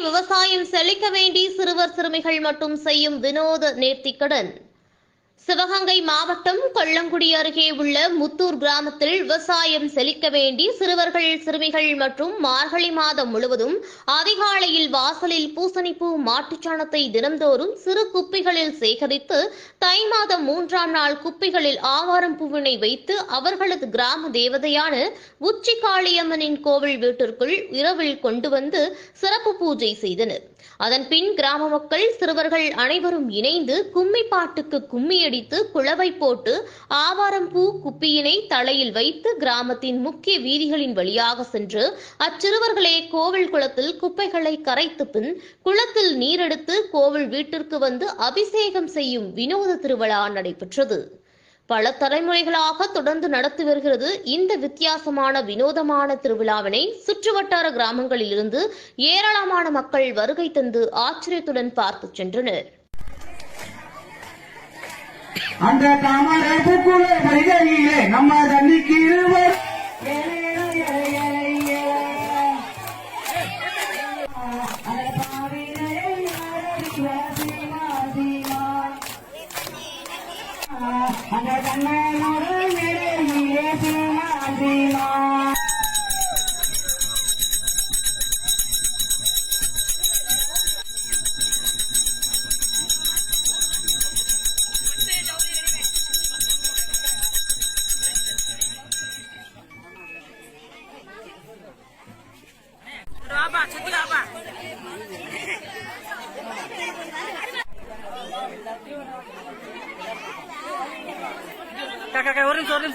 விவசாயம் செழிக்க வேண்டி சிறுவர் சிறுமிகள் மட்டும் செய்யும் வினோத நேர்த்திக்கடன். சிவகங்கை மாவட்டம் கொல்லங்குடி அருகே உள்ள முத்தூர் கிராமத்தில் விவசாயம் செழிக்க வேண்டி சிறுவர்கள் சிறுமிகள் மற்றும் மார்கழி மாதம் முழுவதும் அதிகாலையில் வாசலில் பூசணிப்பூ மாட்டுச்சாணத்தை தினந்தோறும் சிறு குப்பிகளில் சேகரித்து தை மாதம் 3ஆம் நாள் குப்பிகளில் ஆவாரம் பூவினை வைத்து அவர்களது கிராம தேவதையான உச்சி காளியம்மனின் கோவில் வீட்டிற்குள் இரவில் கொண்டு வந்து சிறப்பு பூஜை செய்தனர். அதன்பின் கிராம மக்கள் சிறுவர்கள் அனைவரும் இணைந்து கும்மி பாட்டுக்கு கும்மியடித்து குளவை போட்டு ஆவாரம் பூ குப்பியினை தலையில் வைத்து கிராமத்தின் முக்கிய வீதிகளின் வழியாக சென்று அச்சிறுவர்களே கோவில் குளத்தில் குப்பைகளை கரைத்து பின் குளத்தில் நீரெடுத்து கோவில் வீட்டிற்கு வந்து அபிஷேகம் செய்யும் வினோத திருவிழா நடைபெற்றது. பல தலைமுறைகளாக தொடர்ந்து நடத்தி வருகிறது இந்த வித்தியாசமான வினோதமான திருவிழாவினை சுற்றுவட்டார கிராமங்களில் இருந்து ஏராளமான மக்கள் வருகை தந்து ஆச்சரியத்துடன் பார்த்து சென்றனர். அந்த தாமரை பூக்குளே வைகையிலே நம்ம தண்ணிக்கு இருவர் அந்த கண்ணனோடு நெருங்கியே சீமாதீமா Kakak, orang sorry,